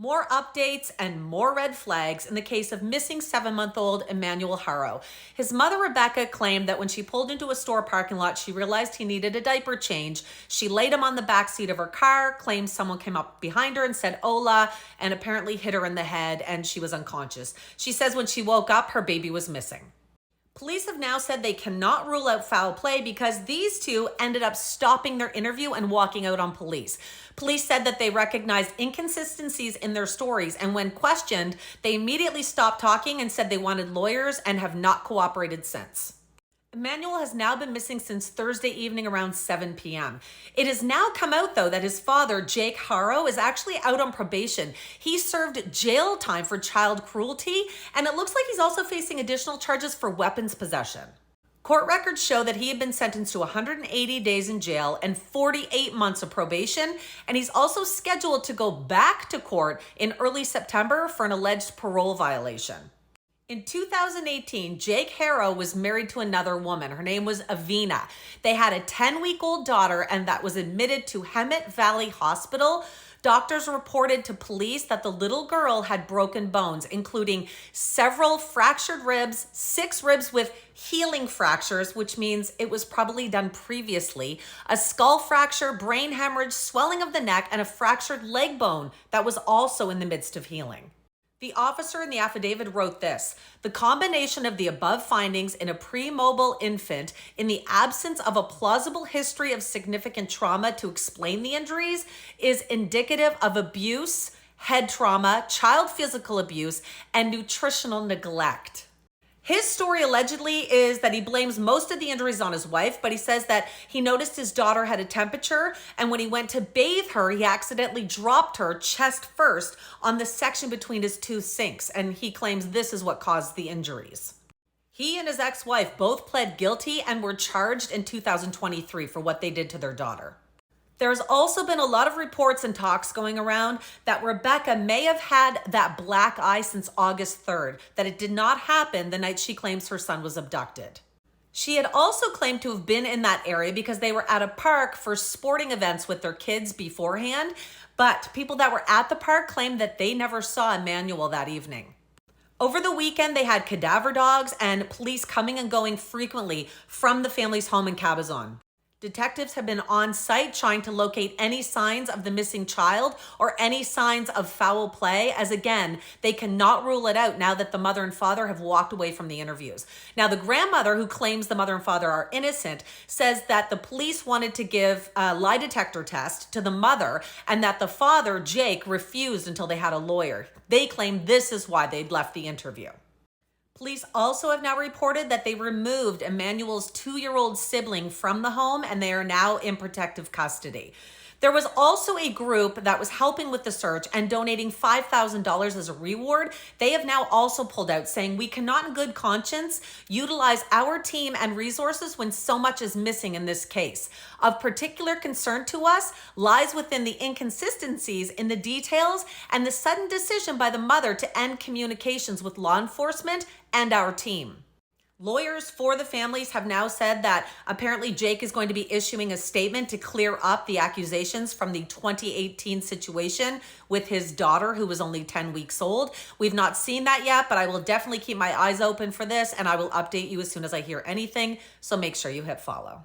More updates and more red flags in the case of missing 7-month-old Emmanuel Harrow. His mother, Rebecca, claimed that when she pulled into a store parking lot, she realized he needed a diaper change. She laid him on the back seat of her car, claimed someone came up behind her and said, "Hola," and apparently hit her in the head, and she was unconscious. She says when she woke up, her baby was missing. Police have now said they cannot rule out foul play because these two ended up stopping their interview and walking out on police. Police said that they recognized inconsistencies in their stories, and when questioned, they immediately stopped talking and said they wanted lawyers and have not cooperated since. Emmanuel has now been missing since Thursday evening around 7 p.m. It has now come out, though, that his father, Jake Haro, is actually out on probation. He served jail time for child cruelty, and it looks like he's also facing additional charges for weapons possession. Court records show that he had been sentenced to 180 days in jail and 48 months of probation, and he's also scheduled to go back to court in early September for an alleged parole violation. In 2018, Jake Haro was married to another woman. Her name was Avina. They had a 10-week-old daughter, and that was admitted to Hemet Valley Hospital. Doctors reported to police that the little girl had broken bones, including several fractured ribs, 6 ribs with healing fractures, which means it was probably done previously, a skull fracture, brain hemorrhage, swelling of the neck, and a fractured leg bone that was also in the midst of healing. The officer in the affidavit wrote this: "The combination of the above findings in a pre-mobile infant in the absence of a plausible history of significant trauma to explain the injuries is indicative of abuse, head trauma, child physical abuse, and nutritional neglect." His story allegedly is that he blames most of the injuries on his wife, but he says that he noticed his daughter had a temperature, and when he went to bathe her, he accidentally dropped her chest first on the section between his 2 sinks, and he claims this is what caused the injuries. He and his ex-wife both pled guilty and were charged in 2023 for what they did to their daughter. There's also been a lot of reports and talks going around that Rebecca may have had that black eye since August 3rd, that it did not happen the night she claims her son was abducted. She had also claimed to have been in that area because they were at a park for sporting events with their kids beforehand, but people that were at the park claimed that they never saw Emmanuel that evening. Over the weekend, they had cadaver dogs and police coming and going frequently from the family's home in Cabazon. Detectives have been on site trying to locate any signs of the missing child or any signs of foul play, as again, they cannot rule it out now that the mother and father have walked away from the interviews. Now, the grandmother, who claims the mother and father are innocent, says that the police wanted to give a lie detector test to the mother and that the father, Jake, refused until they had a lawyer. They claim this is why they'd left the interview. Police also have now reported that they removed Emmanuel's 2-year-old sibling from the home, and they are now in protective custody. There was also a group that was helping with the search and donating $5,000 as a reward. They have now also pulled out, saying we cannot in good conscience utilize our team and resources when so much is missing in this case. Of particular concern to us lies within the inconsistencies in the details and the sudden decision by the mother to end communications with law enforcement and our team. Lawyers for the families have now said that apparently Jake is going to be issuing a statement to clear up the accusations from the 2018 situation with his daughter, who was only 10 weeks old. We've not seen that yet, but I will definitely keep my eyes open for this, and I will update you as soon as I hear anything, so make sure you hit follow.